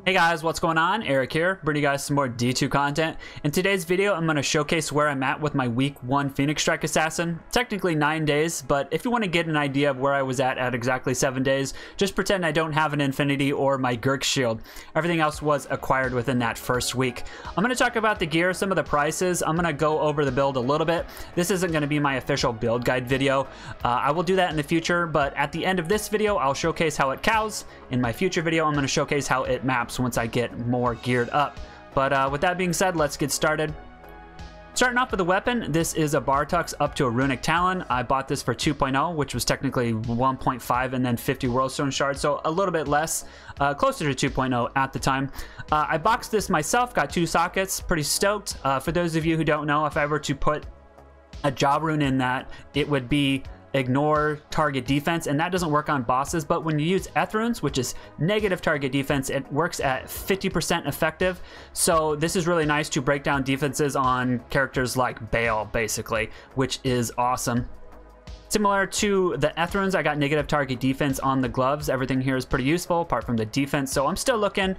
Hey guys, what's going on? Eric here, bringing you guys some more D2 content. In today's video, I'm going to showcase where I'm at with my week 1 Phoenix Strike Assassin. Technically 9 days, but if you want to get an idea of where I was at exactly 7 days, just pretend I don't have an Infinity or my Gurk shield. Everything else was acquired within that first week. I'm going to talk about the gear, some of the prices. I'm going to go over the build a little bit. This isn't going to be my official build guide video. I will do that in the future, but at the end of this video, I'll showcase how it cows. In my future video, I'm going to showcase how it maps once I get more geared up. But with that being said, let's get started. Starting off with the weapon, this is a Bartux up to a Runic Talon. I bought this for 2.0, which was technically 1.5 and then 50 Worldstone shards, so a little bit less, closer to 2.0 at the time. I boxed this myself, got 2 sockets, pretty stoked. For those of you who don't know, if I were to put a job rune in that, it would be ignore target defense, and that doesn't work on bosses, but when you use runes, which is negative target defense, it works at 50% effective. So this is really nice to break down defenses on characters like Bale, basically, which is awesome. Similar to the runes, I got negative target defense on the gloves. Everything here is pretty useful apart from the defense, so I'm still looking.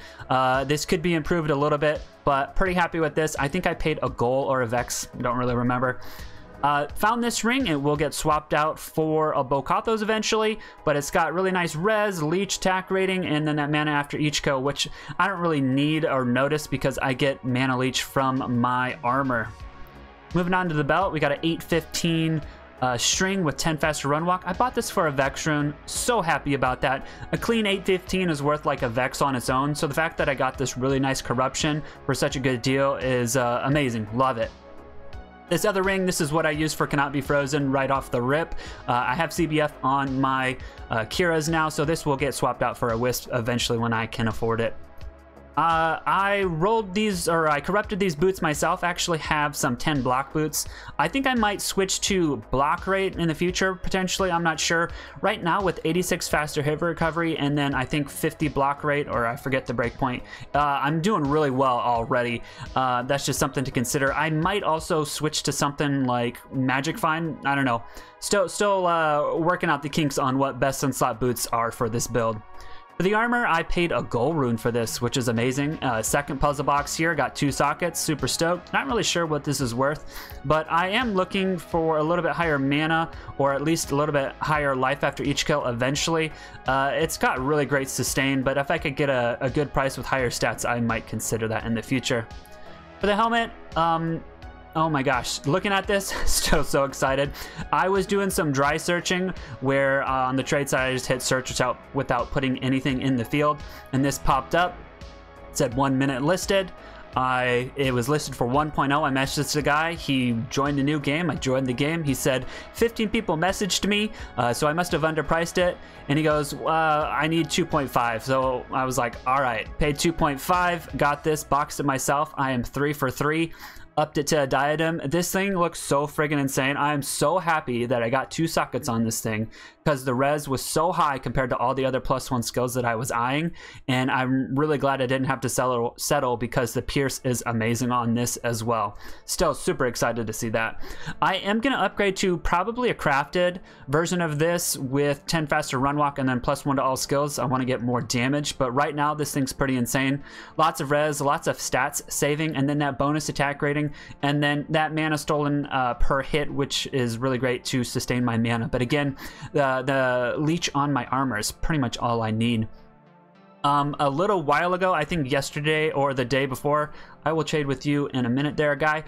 This could be improved a little bit, but pretty happy with this. I think I paid a gold or a vex, I don't really remember. Found this ring. It will get swapped out for a Bokathos eventually, but it's got really nice res, leech, attack rating, and then that mana after each kill, which I don't really need or notice because I get mana leech from my armor. Moving on to the belt, we got an 815 string with 10 faster run walk. I bought this for a vex rune, so happy about that. A clean 815 is worth like a vex on its own, so the fact that I got this really nice corruption for such a good deal is amazing. Love it. This other ring, this is what I use for Cannot Be Frozen right off the rip. I have CBF on my Kira's now, so this will get swapped out for a Wisp eventually when I can afford it. I rolled these, or I corrupted these boots myself. I actually have some 10 block boots. I think I might switch to block rate in the future, potentially. I'm not sure. Right now with 86 faster hit recovery and then I think 50 block rate, or I forget the breakpoint, I'm doing really well already. That's just something to consider. I might also switch to something like Magic Find. I don't know. Still working out the kinks on what best in slot boots are for this build. For the armor, I paid a gold rune for this, which is amazing. Second puzzle box here, got 2 sockets, super stoked. Not really sure what this is worth, but I am looking for a little bit higher mana, or at least a little bit higher life after each kill eventually. It's got really great sustain, but if I could get a good price with higher stats, I might consider that in the future. For the helmet, oh my gosh, looking at this, still so excited. I was doing some dry searching where on the trade side I just hit search without putting anything in the field, and this popped up. It said 1 minute listed. It was listed for 1.0. I messaged the guy. He joined the new game. I joined the game. He said 15 people messaged me, so I must have underpriced it. And he goes, I need 2.5. So I was like, all right, paid 2.5, got this, boxed it myself. I am 3 for 3. Upped it to a diadem. This thing looks so friggin' insane. I am so happy that I got 2 sockets on this thing because the res was so high compared to all the other +1 skills that I was eyeing, and I'm really glad I didn't have to settle because the pierce is amazing on this as well. Still super excited to see that. I am gonna upgrade to probably a crafted version of this with 10 faster run walk and then +1 to all skills. I want to get more damage, but right now this thing's pretty insane. Lots of res, lots of stats saving, and then that bonus attack rating, and then that mana stolen per hit, which is really great to sustain my mana. But again, the leech on my armor is pretty much all I need. A little while ago, I think yesterday or the day before, I will trade with you in a minute there, guy.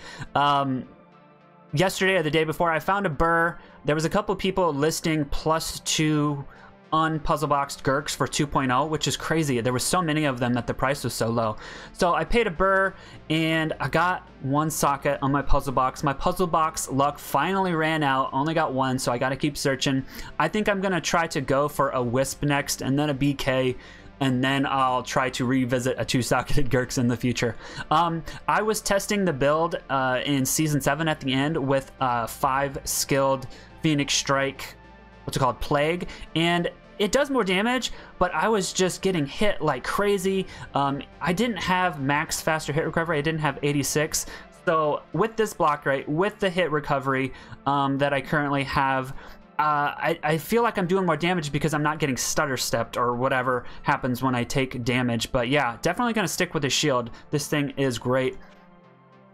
Yesterday or the day before, I found a burr. There was a couple people listing +2 unpuzzle boxed Gurks for 2.0, which is crazy. There were so many of them that the price was so low. So I paid a burr and I got 1 socket on my puzzle box. My puzzle box luck finally ran out. Only got 1, so I got to keep searching. I think I'm gonna try to go for a Wisp next and then a BK, and then I'll try to revisit a 2-socketed Gurks in the future. I was testing the build in Season 7 at the end with 5 skilled Phoenix Strike, what's it called, Plague, and it does more damage, but I was just getting hit like crazy. I didn't have max faster hit recovery. I didn't have 86. So with this block rate, with the hit recovery that I currently have, I feel like I'm doing more damage because I'm not getting stutter stepped or whatever happens when I take damage. But yeah, definitely gonna stick with the shield. This thing is great.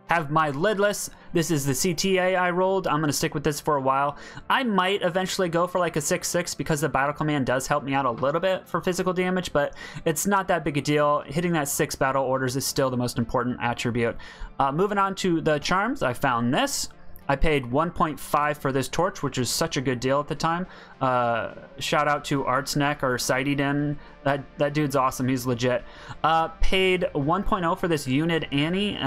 Have my lidless. This is the CTA I rolled. I'm gonna stick with this for a while. I might eventually go for like a 6/6 because the battle command does help me out a little bit for physical damage, but it's not that big a deal. Hitting that 6 battle orders is still the most important attribute. Moving on to the charms, I found this. I paid 1.5 for this torch, which is such a good deal at the time. Shout out to Artsneck or Sideden. That dude's awesome. He's legit. Paid 1.0 for this unit Annie.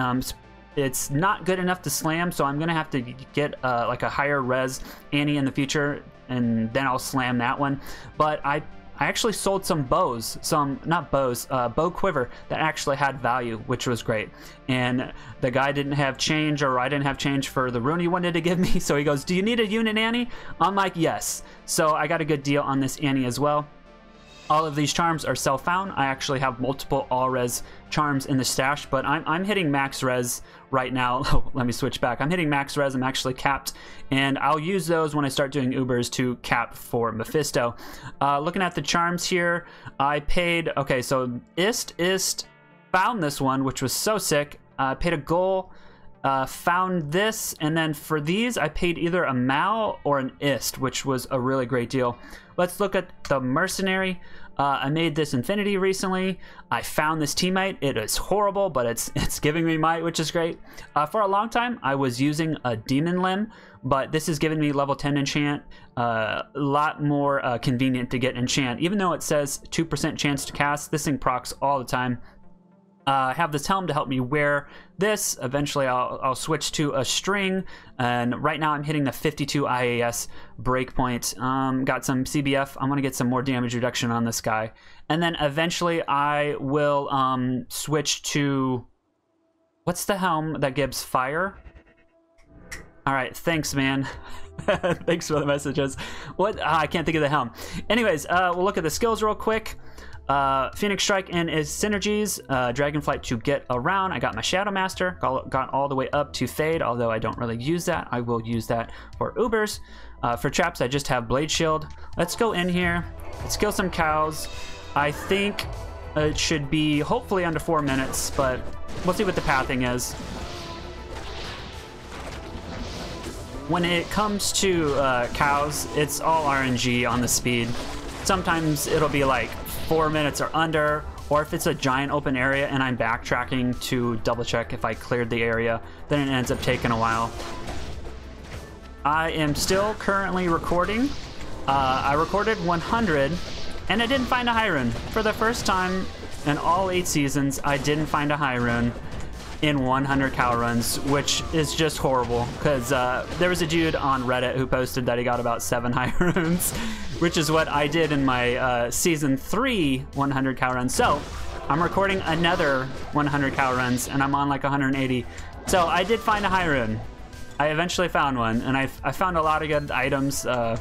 It's not good enough to slam, so I'm gonna have to get like a higher res Annie in the future, and then I'll slam that one. But I actually sold some bows, bow quiver that actually had value, which was great. And the guy didn't have change, or I didn't have change for the rune he wanted to give me, so he goes, "Do you need a unit Annie?" I'm like, yes. So I got a good deal on this Annie as well. All of these charms are self-found. I actually have multiple all-res charms in the stash, but I'm hitting max res right now. Oh, let me switch back. I'm hitting max res. I'm actually capped, and I'll use those when I start doing Ubers to cap for Mephisto. Looking at the charms here, I paid... Okay, so Ist found this one, which was so sick. Paid a goal, found this, and then for these, I paid either a Mal or an Ist, which was a really great deal. Let's look at the Mercenary. I made this Infinity recently. I found this teammate. It is horrible, but it's giving me might, which is great. For a long time, I was using a Demon Limb, but this is giving me level 10 enchant. A lot more convenient to get enchant. Even though it says 2% chance to cast, this thing procs all the time. Have this helm to help me wear this. Eventually I'll switch to a string, and right now I'm hitting the 52 IAS breakpoint. Got some CBF. I'm gonna get some more damage reduction on this guy, and then eventually I will switch to, what's the helm that gives fire? All right, thanks, man. Thanks for the messages. What? I can't think of the helm. Anyways, we'll look at the skills real quick. Phoenix Strike and its synergies, Dragonflight to get around. I got my Shadow Master, got all the way up to Fade, although I don't really use that. I will use that for Ubers. For traps, I just have Blade Shield. Let's go in here. Let's kill some cows. I think it should be hopefully under 4 minutes, but we'll see what the pathing is. When it comes to cows, it's all RNG on the speed. Sometimes it'll be like 4 minutes or under, or if it's a giant open area and I'm backtracking to double check if I cleared the area, then it ends up taking a while. I am still currently recording. I recorded 100 and I didn't find a high rune. For the first time in all 8 seasons, I didn't find a high rune in 100 cow runs, which is just horrible, because there was a dude on Reddit who posted that he got about 7 high runes, which is what I did in my season 3 100 cow runs. So I'm recording another 100 cow runs and I'm on like 180. So I did find a high rune. I eventually found one, and I found a lot of good items. I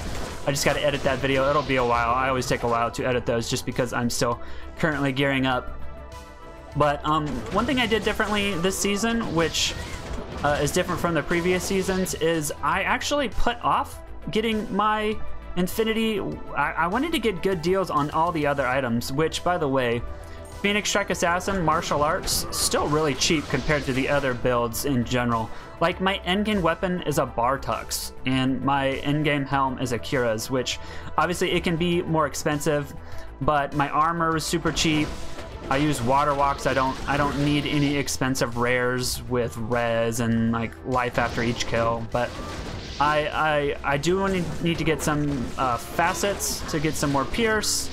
just got to edit that video. It'll be a while. I always take a while to edit those just because I'm still currently gearing up. But one thing I did differently this season, which is different from the previous seasons, is I actually put off getting my Infinity. I wanted to get good deals on all the other items, which, by the way, Phoenix Strike Assassin, Martial Arts, still really cheap compared to the other builds in general. Like, my endgame weapon is a Bartux, and my endgame helm is a Kira's, which obviously it can be more expensive, but my armor is super cheap. I use water walks. I don't need any expensive rares with res and like life after each kill, but I do need to get some facets to get some more pierce.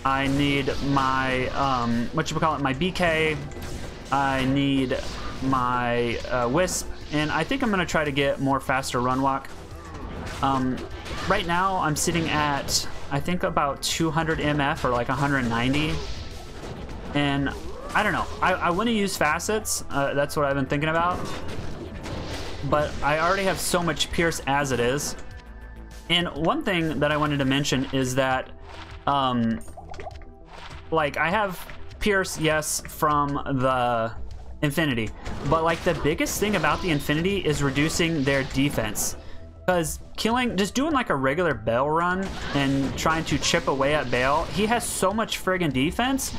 I need my my BK. I need my wisp, and I think I'm gonna try to get more faster run walk. Right now I'm sitting at, I think, about 200 MF or like 190. And I don't know, I want to use facets, that's what I've been thinking about, but I already have so much pierce as it is. And one thing that I wanted to mention is that like, I have pierce, yes, from the Infinity, but like the biggest thing about the Infinity is reducing their defense. Because just doing like a regular Bale run and trying to chip away at Bale, he has so much friggin' defense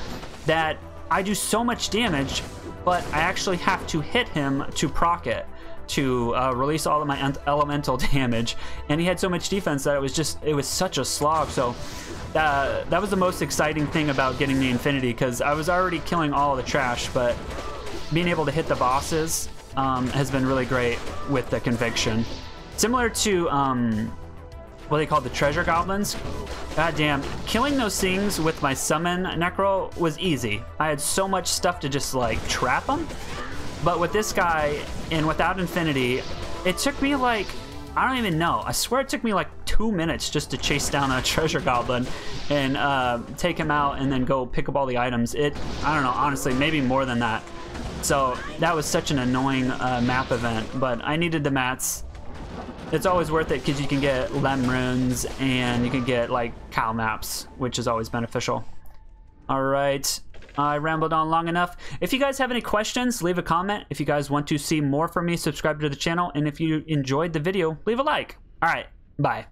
that I do so much damage, but I actually have to hit him to proc it, to release all of my elemental damage. And he had so much defense that it was such a slog. So that was the most exciting thing about getting the Infinity, because I was already killing all the trash, but being able to hit the bosses has been really great with the Conviction. Similar to what they call the treasure goblins. God damn, killing those things with my summon Necro was easy. I had so much stuff to just like trap them. But with this guy and without Infinity, it took me like, I don't even know. I swear it took me like 2 minutes just to chase down a treasure goblin and take him out and then go pick up all the items. I don't know, honestly, maybe more than that. So that was such an annoying map event, but I needed the mats. It's always worth it because you can get Lem runes and you can get like cow maps, which is always beneficial. All right, I rambled on long enough. If you guys have any questions, leave a comment. If you guys want to see more from me, subscribe to the channel. And if you enjoyed the video, leave a like. All right, bye.